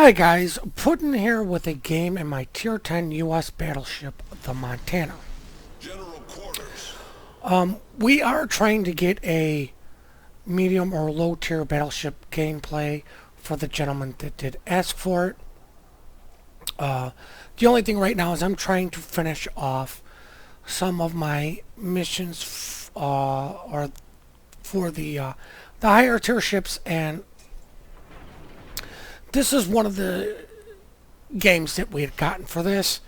Hi guys, Puddin here with a game in my Tier 10 US battleship, the Montana. General quarters. We are trying to get a medium or low tier battleship gameplay for the gentleman that did ask for it. The only thing right now is I'm trying to finish off some of my missions or for the higher tier ships, and this is one of the games that we had gotten for this.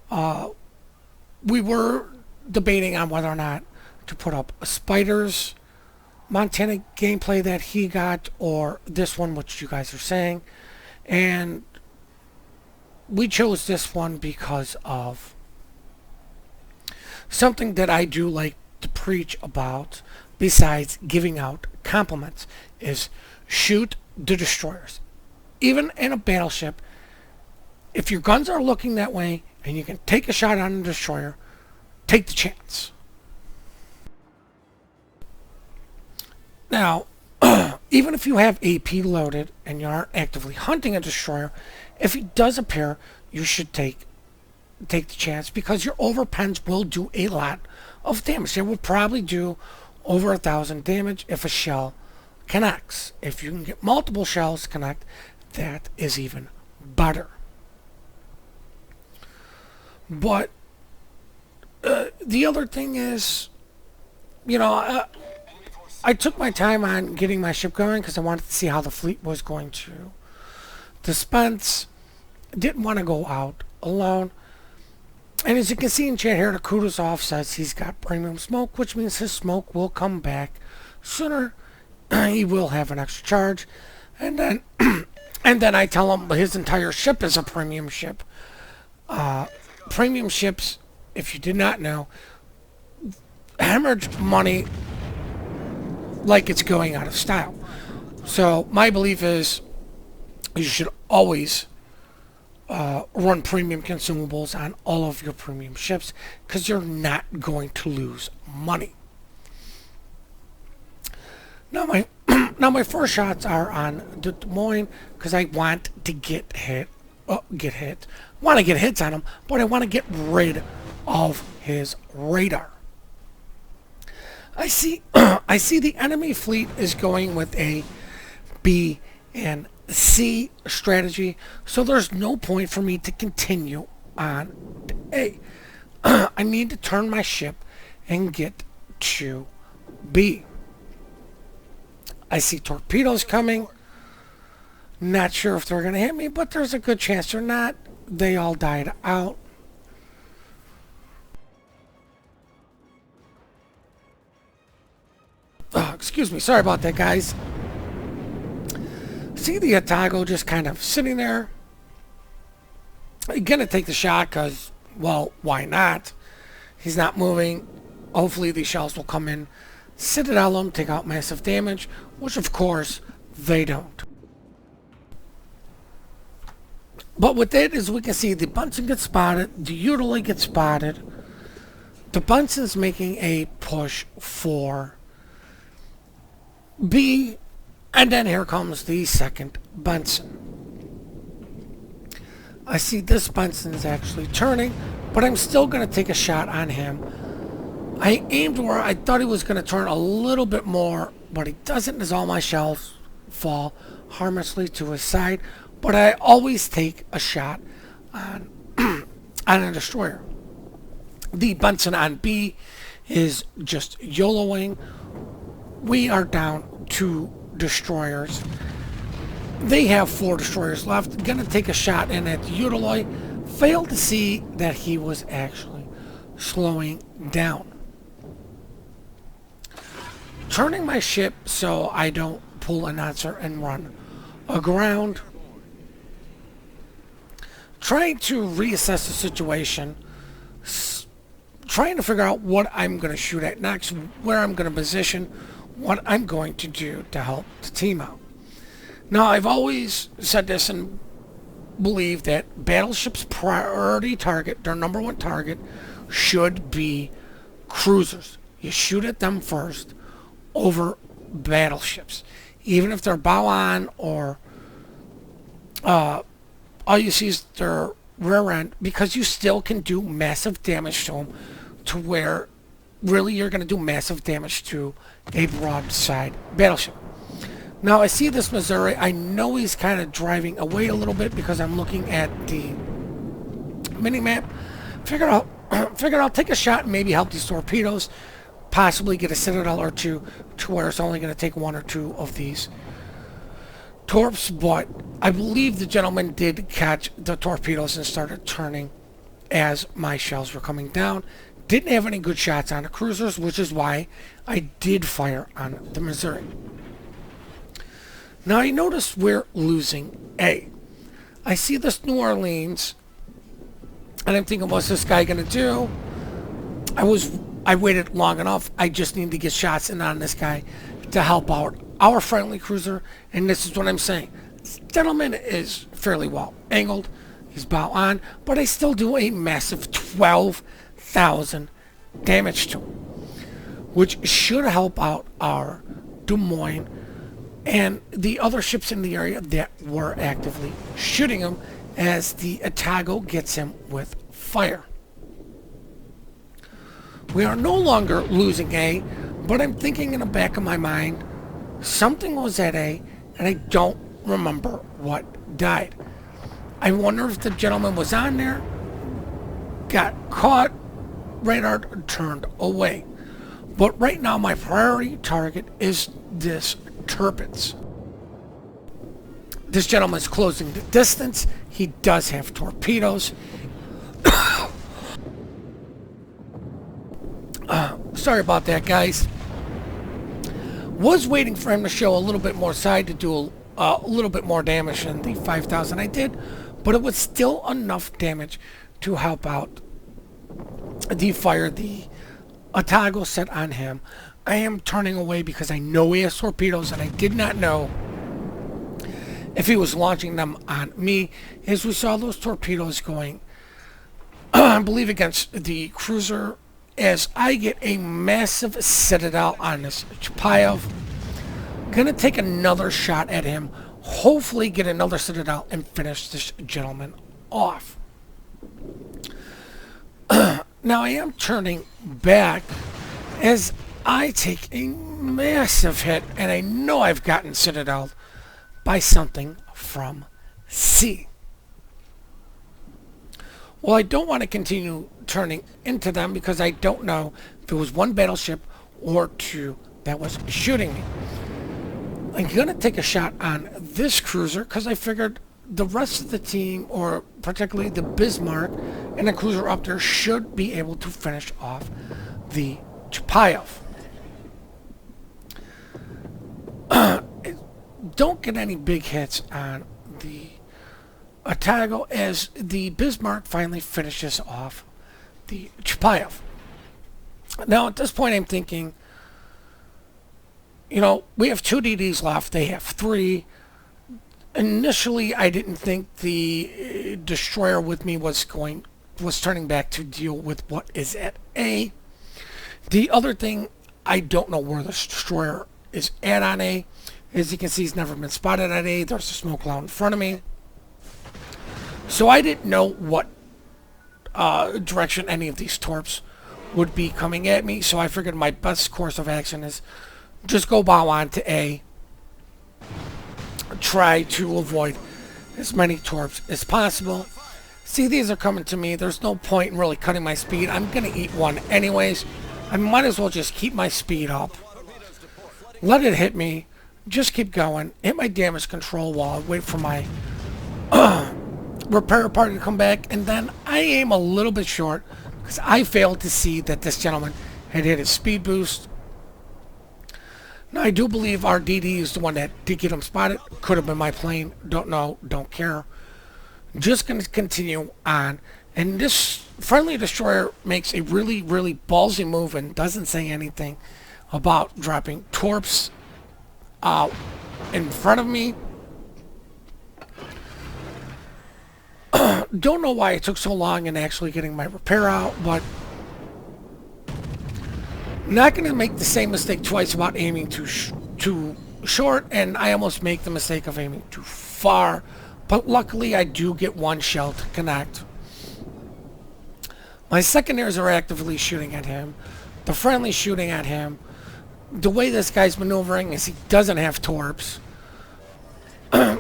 We were debating on whether or not to put up a Spider's Montana gameplay that he got or this one, which you guys are saying. And we chose this one because of something that I do like to preach about, besides giving out compliments, is shoot the destroyers. Even in a battleship, if your guns are looking that way and you can take a shot on a destroyer, take the chance. Now, even if you have AP loaded and you aren't actively hunting a destroyer, if he does appear, you should take the chance, because your overpens will do a lot of damage. They will probably do over 1,000 damage if a shell connects. If you can get multiple shells connect, that is even better. But the other thing is, I took my time on getting my ship going because I wanted to see how the fleet was going to dispense. Didn't want to go out alone. And as you can see in chat here, the Kudasov says he's got premium smoke, which means his smoke will come back sooner. He will have an extra charge. And then and then I tell him his entire ship is a premium ship. Premium ships, if you did not know, hemorrhage money like it's going out of style. So my belief is you should always run premium consumables on all of your premium ships, because you're not going to lose money. Now my first shots are on Des Moines because I want to get hit. Want to get hits on him, but I want to get rid of his radar. I see the enemy fleet is going with a B and C strategy, so there's no point for me to continue on to A. I need to turn my ship and get to B. I see torpedoes coming. Not sure if they're going to hit me, but there's a good chance they're not. They all died out. Oh, excuse me. Sorry about that, guys. See the Atago just kind of sitting there. I'm going to take the shot because, well, why not? He's not moving. Hopefully these shells will come in, citadel him, take out massive damage, which of course they don't. But with it, as we can see, the Bunsen gets spotted, the Utility gets spotted. The Bunsen's making a push for B, and then here comes the second Bunsen. I see this Bunsen is actually turning, but I'm still going to take a shot on him. I aimed where I thought he was going to turn a little bit more, but he doesn't, as all my shells fall harmlessly to his side. But I always take a shot on, on a destroyer. The Bunsen on B is just YOLOing. We are down 2 destroyers. They have 4 destroyers left. Gonna take a shot in at the Utility. Failed to see that he was actually slowing down. Turning my ship so I don't pull an answer and run aground. Trying to reassess the situation. Trying to figure out what I'm going to shoot at next, where I'm going to position, what I'm going to do to help the team out. Now, I've always said this and believe that battleships' priority target, their number one target, should be cruisers. You shoot at them first over battleships. Even if they're bow on or all you see is their rear end, because you still can do massive damage to them, to where really you're going to do massive damage to a broadside battleship. Now I see this Missouri. I know he's kind of driving away a little bit because I'm looking at the mini map. Figured I'll take a shot and maybe help these torpedoes, possibly get a citadel or two to where it's only going to take one or two of these torps. But I believe the gentleman did catch the torpedoes and started turning as my shells were coming down. Didn't have any good shots on the cruisers, which is why I did fire on the Missouri. Now I noticed we're losing A. I see this New Orleans, and I'm thinking, what's this guy gonna do? I waited long enough. I just need to get shots in on this guy to help out our friendly cruiser, and this is what I'm saying. This gentleman is fairly well angled. He's bow on, but I still do a massive 12,000 damage to him, which should help out our Des Moines and the other ships in the area that were actively shooting him, as the Otago gets him with fire. We are no longer losing A, but I'm thinking in the back of my mind, something was at A, and I don't remember what died. I wonder if the gentleman was on there, got caught, radar turned away. But right now my priority target is this Turbines. This gentleman's closing the distance. He does have torpedoes. Sorry about that, guys. Was waiting for him to show a little bit more side to do a little bit more damage than the 5,000 I did, but it was still enough damage to help out defire the Otago set on him. I am turning away because I know he has torpedoes, and I did not know if he was launching them on me, as we saw those torpedoes going, I believe, against the cruiser, as I get a massive citadel on this Chapayev. Gonna take another shot at him, hopefully get another citadel and finish this gentleman off. Now I am turning back as I take a massive hit, and I know I've gotten citadeled by something from C. Well, I don't want to continue turning into them because I don't know if it was one battleship or two that was shooting me. I'm going to take a shot on this cruiser because I figured the rest of the team, or particularly the Bismarck and the cruiser up there, should be able to finish off the Chapayev. Don't get any big hits on the Otago as the Bismarck finally finishes off the Chapayev. Now at this point I'm thinking, we have 2 DDs left, they have 3. Initially I didn't think the destroyer with me was turning back to deal with what is at A. The other thing, I don't know where the destroyer is at on A. As you can see, he's never been spotted at A. There's a smoke cloud in front of me. So I didn't know what direction any of these torps would be coming at me. So I figured my best course of action is just go bow on to A. Try to avoid as many torps as possible. See, these are coming to me. There's no point in really cutting my speed. I'm going to eat one anyways. I might as well just keep my speed up. Let it hit me. Just keep going. Hit my damage control while I wait for my repair party to come back. And then I aim a little bit short because I failed to see that this gentleman had hit his speed boost. Now, I do believe our DD is the one that did get him spotted. Could have been my plane. Don't know. Don't care. Just going to continue on. And this friendly destroyer makes a really, really ballsy move and doesn't say anything about dropping torps in front of me. Don't know why it took so long in actually getting my repair out, but not going to make the same mistake twice about aiming too short, and I almost make the mistake of aiming too far. but luckily I do get one shell to connect. My secondaries are actively shooting at him. The friendly shooting at him. The way this guy's maneuvering is he doesn't have torps.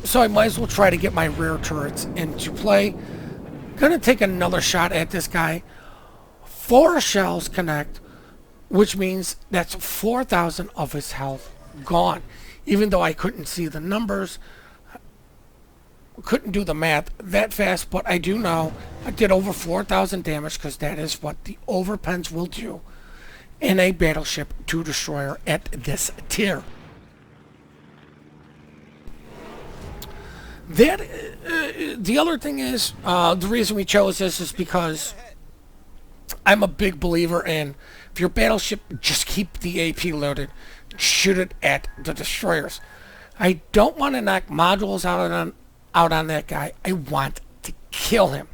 So I might as well try to get my rear turrets into play. Gonna take another shot at this guy. 4 shells connect, which means that's 4,000 of his health gone. Even though I couldn't see the numbers, couldn't do the math that fast, but I do know I did over 4,000 damage because that is what the overpens will do in a battleship to destroyer at this tier. That the other thing is, the reason we chose this is because I'm a big believer in, if your battleship, just keep the AP loaded, shoot it at the destroyers. I don't want to knock modules out on that guy. I want to kill him.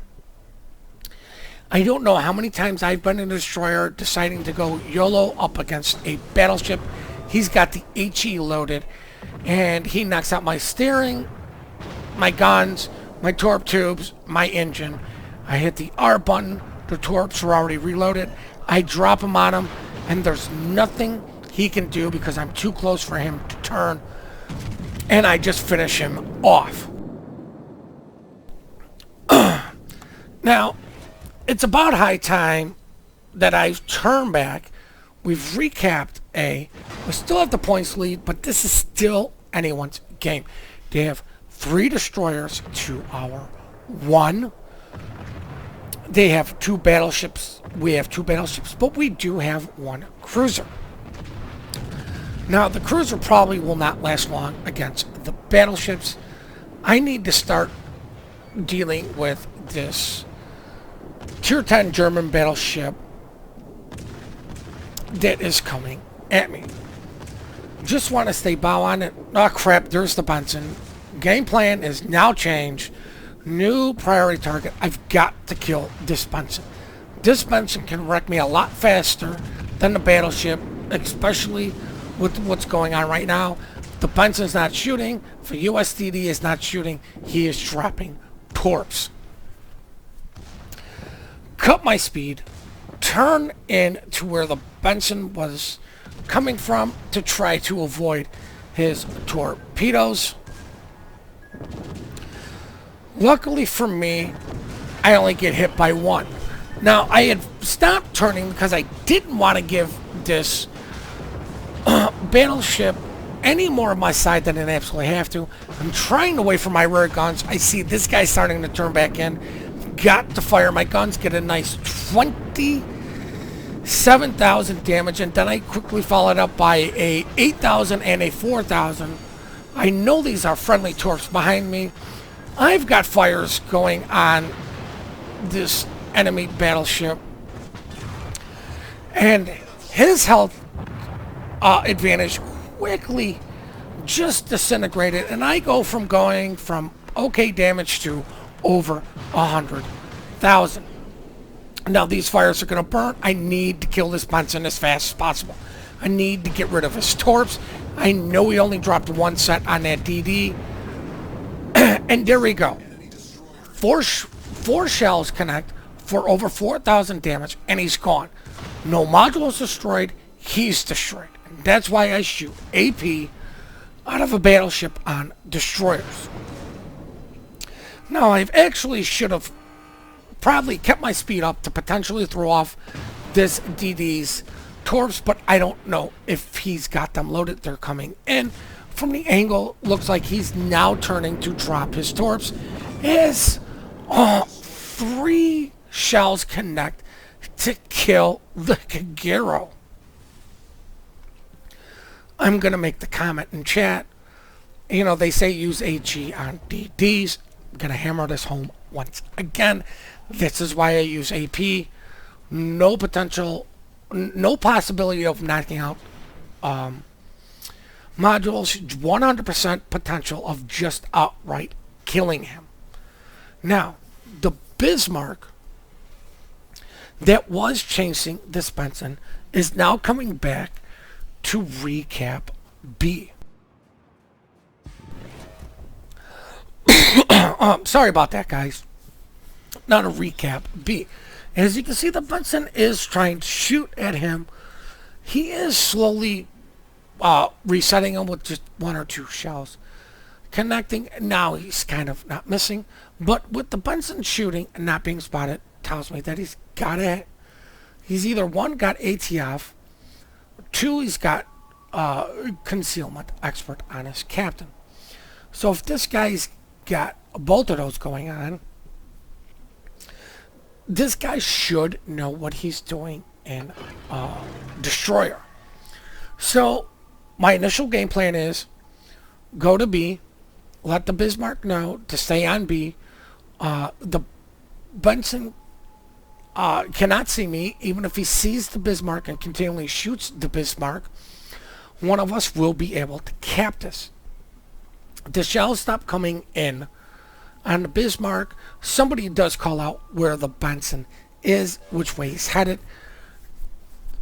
I don't know how many times I've been in a destroyer deciding to go YOLO up against a battleship. He's got the HE loaded, and he knocks out my steering, my guns, my torp tubes, my engine. I hit the R button. The torps are already reloaded. I drop him on him, and there's nothing he can do because I'm too close for him to turn, and I just finish him off. Now, it's about high time that I turn back. We've recapped A. We still have the points lead, but this is still anyone's game. They have 3 destroyers to our 1. They have 2 battleships. We have 2 battleships, but we do have 1 cruiser. Now, the cruiser probably will not last long against the battleships. I need to start dealing with this Tier 10 German battleship that is coming at me. Just want to stay bow on it. Oh crap, there's the Benson. Game plan is now changed. New priority target. I've got to kill this Benson. This Benson can wreck me a lot faster than the battleship, especially with what's going on right now. The Benson's not shooting. For USDD is not shooting. He is dropping torps. Cut my speed. Turn in to where the Benson was coming from to try to avoid his torpedoes. Luckily for me, I only get hit by 1. Now, I had stopped turning because I didn't want to give this battleship any more of my side than it absolutely have to. I'm trying to wait for my rear guns. I see this guy starting to turn back in. Got to fire my guns, get a nice 27,000 damage, and then I quickly followed up by a 8,000 and a 4,000. I know these are friendly torps behind me. I've got fires going on this enemy battleship, and his health advantage quickly just disintegrated, and I go from going from okay damage to over 100,000. Now these fires are going to burn. I need to kill this Benson as fast as possible. I need to get rid of his torps. I know he only dropped 1 set on that DD. And there we go. Four shells connect for over 4,000 damage, and he's gone. No modules destroyed. He's destroyed. And that's why I shoot AP out of a battleship on destroyers. Now, I've actually should have probably kept my speed up to potentially throw off this DD's torps, but I don't know if he's got them loaded. They're coming in. From the angle, looks like he's now turning to drop his torps as 3 shells connect to kill the Kagero. I'm going to make the comment in chat. You know, they say use HE on DDs. I'm going to hammer this home once again. This is why I use AP. No potential, no possibility of knocking out modules. 100% potential of just outright killing him. Now, the Bismarck that was chasing this Benson is now coming back to recap B. Sorry about that, guys. Now to recap B. As you can see, the Bunsen is trying to shoot at him. He is slowly resetting him with just one or two shells. Connecting, now he's kind of not missing. But with the Bunsen shooting and not being spotted, tells me that he's either one, got ATF, two, he's got concealment expert on his captain. So if this guy's got both of those going on, this guy should know what he's doing in Destroyer. So my initial game plan is go to B, let the Bismarck know to stay on B. The Benson cannot see me. Even if he sees the Bismarck and continually shoots the Bismarck, one of us will be able to cap this. The shells stop coming in on the Bismarck. Somebody does call out where the Benson is, which way he's headed.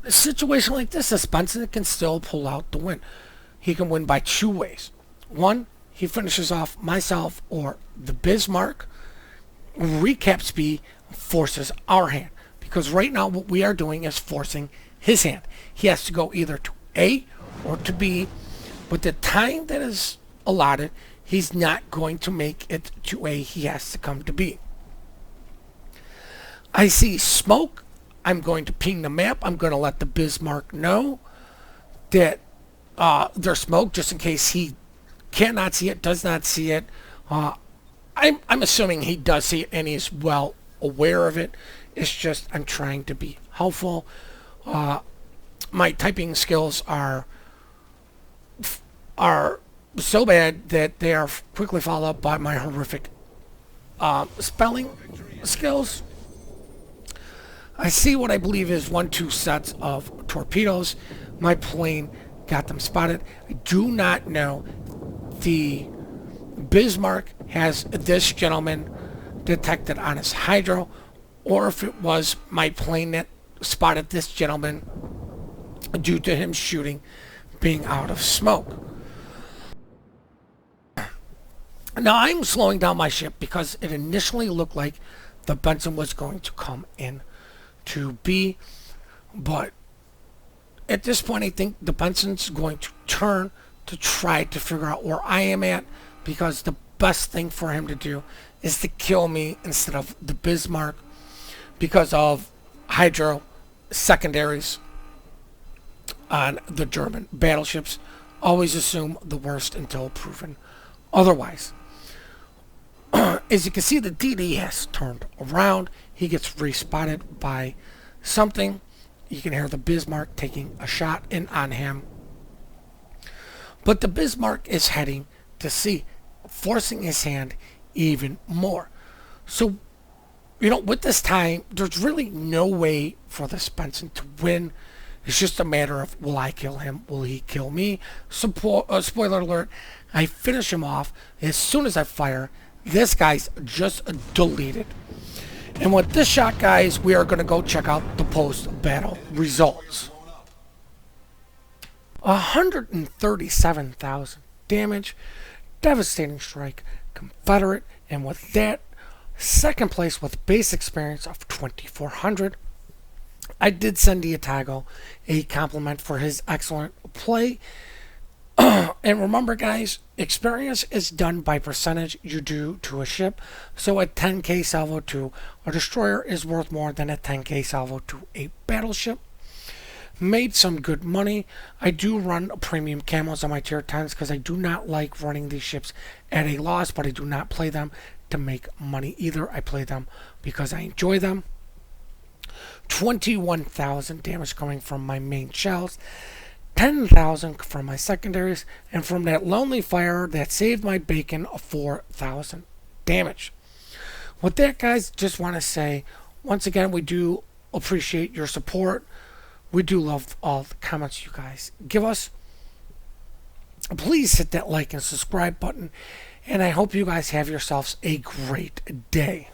A situation like this Benson can still pull out the win. He can win by two ways. One, he finishes off myself or the Bismarck, recaps B, forces our hand. Because right now what we are doing is forcing his hand. He has to go either to A or to B, but the time that is allotted, he's not going to make it to A. He has to come to B. I see smoke. I'm going to ping the map. I'm going to let the Bismarck know that there's smoke, just in case he cannot see it, does not see it. I'm assuming he does see it and he's well aware of it. It's just I'm trying to be helpful. My typing skills are so bad that they are quickly followed up by my horrific spelling skills. I see what I believe is 1-2 sets of torpedoes. My plane got them spotted. I do not know the Bismarck has this gentleman detected on his hydro, or if it was my plane that spotted this gentleman due to him shooting being out of smoke. Now I'm slowing down my ship because it initially looked like the Benson was going to come in to B, but at this point I think the Benson's going to turn to try to figure out where I am at, because the best thing for him to do is to kill me instead of the Bismarck because of hydro secondaries on the German battleships. Always assume the worst until proven otherwise. As you can see, the DD has turned around. He gets respotted by something. You can hear the Bismarck taking a shot in on him. But the Bismarck is heading to C, forcing his hand even more. So, with this time, there's really no way for this Benson to win. It's just a matter of, will I kill him? Will he kill me? Spoiler alert, I finish him off. As soon as I fire, this guy's just deleted. And with this shot, guys, we are going to go check out the post-battle results. 137,000 damage, devastating strike, Confederate, and with that, second place with base experience of 2,400. I did send Diatago a compliment for his excellent play. And remember, guys, experience is done by percentage you do to a ship. So a 10k salvo to a destroyer is worth more than a 10k salvo to a battleship. Made some good money. I do run premium camos on my tier 10s because I do not like running these ships at a loss, but I do not play them to make money either. I play them because I enjoy them. 21,000 damage coming from my main shells, 10,000 from my secondaries, and from that lonely fire that saved my bacon, 4,000 damage. With that, guys, just want to say once again, we do appreciate your support. We do love all the comments you guys give us. Please hit that like and subscribe button, and I hope you guys have yourselves a great day.